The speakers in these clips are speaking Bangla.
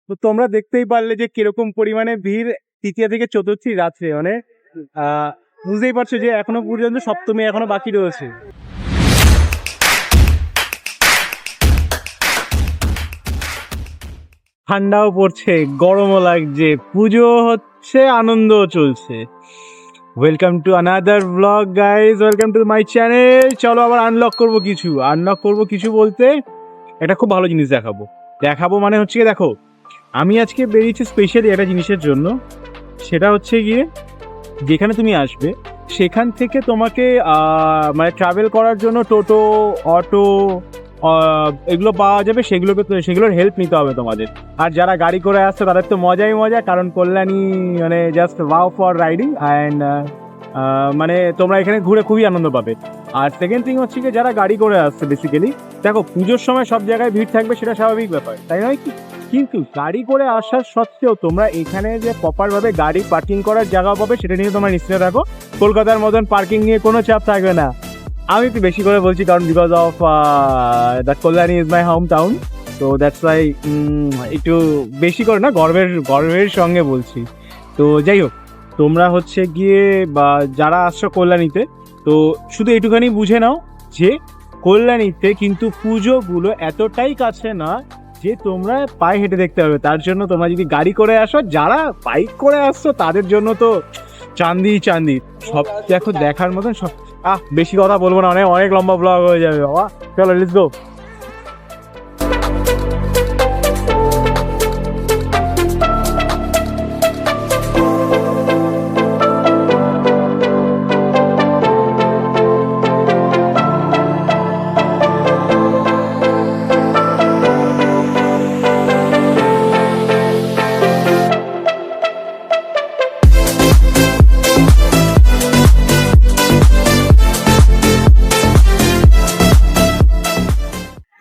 তো তোমরা দেখতেই পারলে যে কিরকম পরিমাণে ভিড় তৃতীয়া থেকে চতুর্থী রাত্রে, মানে বুঝতেই পারছো যে এখনো পর্যন্ত সপ্তমী এখনো বাকি রয়েছে। ঠান্ডাও পড়ছে, গরমও লাগছে, পুজো হচ্ছে, আনন্দও চলছে। Welcome to another blog guys, welcome to my channel. চলো আবার আনলক করবো কিছু বলতে একটা খুব ভালো জিনিস দেখাবো মানে হচ্ছে গিয়ে দেখো, আমি আজকে বেরিয়েছি স্পেশালি একটা জিনিসের জন্য। সেটা হচ্ছে গিয়ে যেখানে তুমি আসবে সেখান থেকে তোমাকে মানে ট্রাভেল করার জন্য টোটো, অটো এগুলো পাওয়া যাবে। সেগুলোর হেল্প নিতে হবে তোমাদের। আর যারা গাড়ি করে আসছে তাদের তো মজাই মজা, কারণ কল্যাণী মানে just wow for riding and মানে তোমরা এখানে ঘুরে খুবই আনন্দ পাবে। আর সেকেন্ড থিং হচ্ছে কি, যারা গাড়ি করে আসছে বেসিক্যালি দেখো, পুজোর সময় সব জায়গায় ভিড় থাকবে, সেটা স্বাভাবিক ব্যাপার, তাই নয় কি? কিন্তু গাড়ি করে আসার সত্ত্বেও তোমরা এখানে যে প্রপারভাবে গাড়ি পার্কিং করার জায়গা পাবে সেটা নিয়ে তোমরা নিশ্চিত থাকো। কলকাতার মতন পার্কিং নিয়ে কোনো চাপ থাকবে না। আমি একটু বেশি করে বলছি কারণ because of the Kalyani is my home town, তো দ্যাটস ওয়াই একটু বেশি করে না, গর্বের সঙ্গে বলছি। তো যাই হোক, তোমরা হচ্ছে গিয়ে বা যারা আসছো কল্যাণীতে, তো শুধু এটুখানি বুঝে নাও যে কল্যাণীতে কিন্তু পুজোগুলো এতটাই কাছে না যে তোমরা পায়ে হেঁটে দেখতে হবে। তার জন্য তোমরা যদি গাড়ি করে আসো, যারা বাইক করে আসছো তাদের জন্য তো চান্দি সব দেখো, দেখার মতন সব। বেশি কথা বলবো না, অনেক লম্বা ব্লগ হয়ে যাবে বাবা। চলো লেটস গো।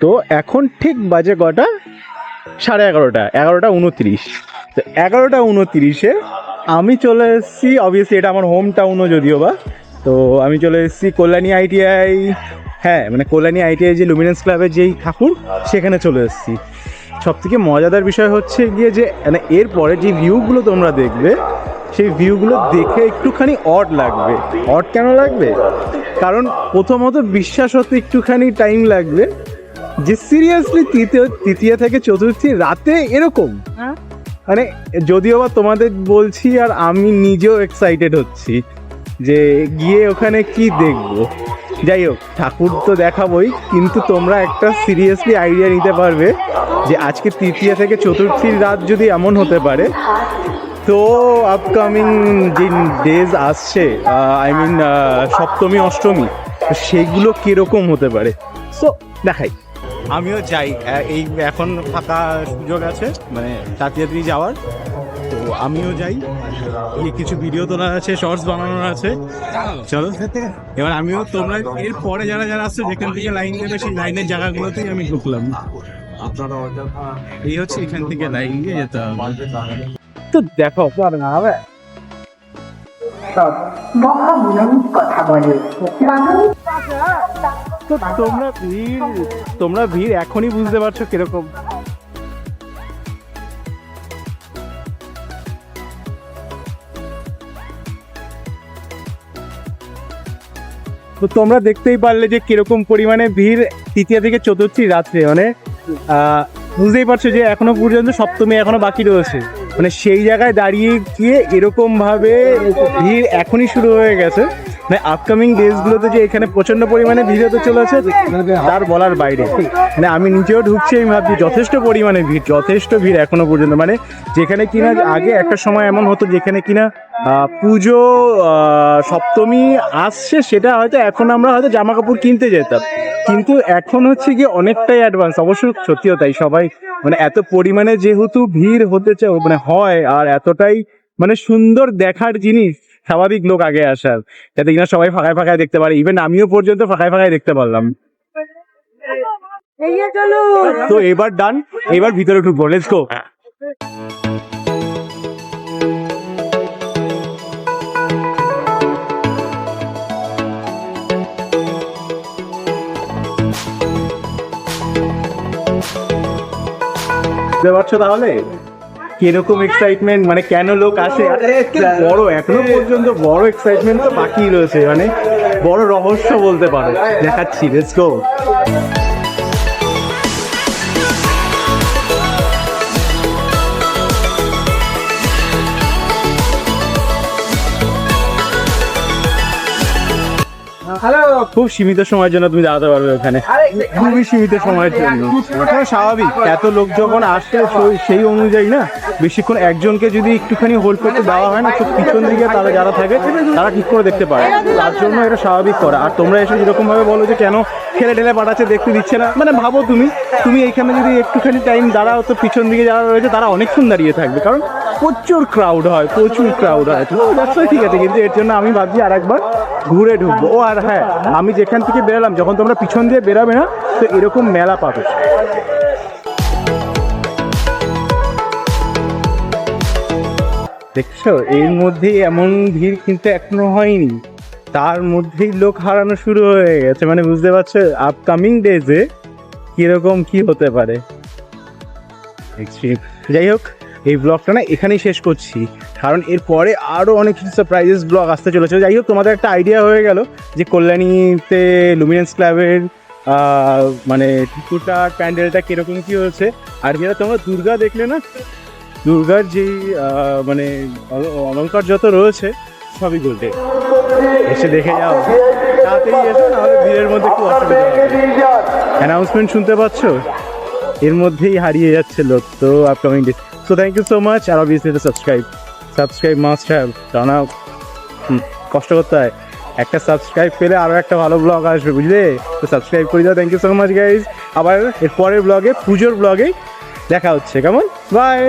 তো এখন ঠিক বাজে কটা? 11:30, 11:29। তো 11:29-এ আমি চলে এসেছি, অবভিয়াসলি এটা আমার হোম টাউনও যদিও বা। তো আমি চলে এসেছি কল্যাণী ITI, হ্যাঁ মানে কল্যাণী ITI যে লুমিনেন্স ক্লাবের যেই ঠাকুর, সেখানে চলে এসেছি। সব থেকে মজাদার বিষয় হচ্ছে গিয়ে যে মানে এরপরে যে ভিউগুলো তোমরা দেখবে, সেই ভিউগুলো দেখে একটুখানি অড লাগবে। অড কেন লাগবে? কারণ প্রথমত বিশ্বাস হতে একটুখানি টাইম লাগবে যে সিরিয়াসলি তৃতীয়া থেকে চতুর্থী রাতে এরকম, মানে যদিও বা তোমাদের বলছি আর আমি নিজেও এক্সাইটেড হচ্ছি যে গিয়ে ওখানে কি দেখবো। যাই হোক, ঠাকুর তো দেখাবোই, কিন্তু তোমরা একটা সিরিয়াসলি আইডিয়া নিতে পারবে যে আজকে তৃতীয়া থেকে চতুর্থীর রাত যদি এমন হতে পারে, তো আপকামিং যে ডেজ আসছে, আই মিন সপ্তমী অষ্টমী, সেগুলো কীরকম হতে পারে। সো দেখাই, আমিও যাই। এই এখন ফাঁকা সুযোগ আছে মানে তাড়াতাড়ি যাওয়ার, তো আমিও যাই। কিছু ভিডিও তোলার আছে, শর্টস বানানোর আছে। চলো এবার আমিও, তোমরা এর পরে যারা আসছে যেখান থেকে লাইন দেবে সেই লাইনের জায়গাগুলোতেই আমি ঢুকলাম। এই হচ্ছে এখান থেকে লাইন দিয়ে যেতে হবে। তো দেখো হবে তো তোমরা ভিড় এখনই বুঝতে পারছো কিরকম। তো তোমরা দেখতেই পারলে যে কিরকম পরিমাণে ভিড় তৃতীয়া থেকে চতুর্থী রাত্রে, মানে বুঝতেই পারছো যে এখনো পর্যন্ত সপ্তমী এখনো বাকি রয়েছে। মানে সেই জায়গায় দাঁড়িয়ে গিয়ে এরকম ভাবে ভিড় এখনই শুরু হয়ে গেছে। মানে আপকামিং ডেজগুলোতে যে এখানে প্রচন্ড পরিমাণে ভিড় হতে চলেছে তার বলার বাইরে। মানে আমি নিজেও ঢুকছি, আমি ভাবছি যথেষ্ট পরিমাণে ভিড় এখনো পর্যন্ত। মানে যেখানে কিনা আগে একটা সময় এমন হতো যেখানে কিনা পুজো সপ্তমী আসছে, সেটা হয়তো এখন আমরা হয়তো জামা কাপড় কিনতে যেতাম, কিন্তু এখন হচ্ছে কি অনেকটাই অ্যাডভান্স। অবশ্য সত্যিও তাই, সবাই মানে এত পরিমাণে যেহেতু ভিড় হতে মানে হয়, আর এতটাই মানে সুন্দর দেখার জিনিস, স্বাভাবিক লোক আগে আসার, যাতে কিনা সবাই ফাঁকায় দেখতে পারে। ইভেন আমিও পর্যন্ত ফাঁকায় দেখতে পারলাম। তো এবার ডান, এবার ভিতরে ঢুকবো, লেটস গো। বুঝতে পারছো তাহলে কিরকম এক্সাইটমেন্ট, মানে কেন লোক আসে, বড় এখনো পর্যন্ত বড় এক্সাইটমেন্ট তো বাকি রয়েছে, মানে বড় রহস্য বলতে পারো, দেখাচ্ছি, লেটস গো। খুব সীমিত সময়ের জন্য তুমি দাঁড়াতে পারবে ওখানে, খুবই সীমিত সময়ের জন্য। স্বাভাবিক, এত লোক যখন আসে সেই অনুযায়ী না, বেশিক্ষণ একজনকে যদি একটুখানি হোল্ড করতে দেওয়া হয় না, তো পিছন দিকে তারা যারা থাকে তারা ঠিক করে দেখতে পারে, তার জন্য এটা স্বাভাবিক করা। আর তোমরা এসে যেরকম ভাবে বলো যে কেন ঠেলে ঠেলে পাঠাচ্ছে, দেখতে দিচ্ছে না, মানে ভাবো তুমি এইখানে যদি একটুখানি টাইম দাঁড়াও, তো পিছন দিকে যারা রয়েছে তারা অনেকক্ষণ দাঁড়িয়ে থাকবে, কারণ প্রচুর ক্রাউড হয়, তো that's why ঠিক আছে। কিন্তু এর জন্য আমি ভাবছি আর একবার ঘুরে ঢুকবো। ও আর হ্যাঁ, আমি যেখান থেকে বেরোলাম, যখন তোমরা পিছন দিয়ে বেরাবে না, তো এরকম মেলা পাবে। দেখছো, এর মধ্যেই এমন ভিড় কিন্তু এখনো হয়নি, তার মধ্যেই লোক হারানো শুরু হয়ে গেছে, মানে বুঝতে পারছো আপকামিং ডেজে কিরকম কি হতে পারে। যাই হোক, এই ব্লগটা না এখানেই শেষ করছি, কারণ এরপরে আরও অনেক কিছু সারপ্রাইজেস ব্লগ আসতে চলেছে। যাই হোক, তোমাদের একটা আইডিয়া হয়ে গেল যে কল্যাণীতে লুমিনেন্স ক্লাবের মানে ঠাকুরটা প্যান্ডেলটা কীরকম কী হয়েছে। আর যেটা তোমরা দুর্গা দেখলে না, দুর্গার যেই মানে অলঙ্কার যত রয়েছে সবই গোল্ডে, এসে দেখে যাও, তাড়াতাড়ি এসো, নাহলে ভিড়ের মধ্যে খুব অসুবিধা হবে। অ্যানাউন্সমেন্ট শুনতে পাচ্ছ, এর মধ্যেই হারিয়ে যাচ্ছে লোক। তো upcoming day, so thank you so much. আর অবভিয়াসলি সাবস্ক্রাইব মাস্ট হ্যাভ, কেননা কষ্ট করতে হয়, একটা সাবস্ক্রাইব পেলে আরও একটা ভালো ব্লগ আসবে, বুঝলে? তো সাবস্ক্রাইব করে দাও। Thank you so much guys. আবার এর পরের ব্লগে, পুজোর ব্লগেই দেখা হচ্ছে, কেমন? বাই।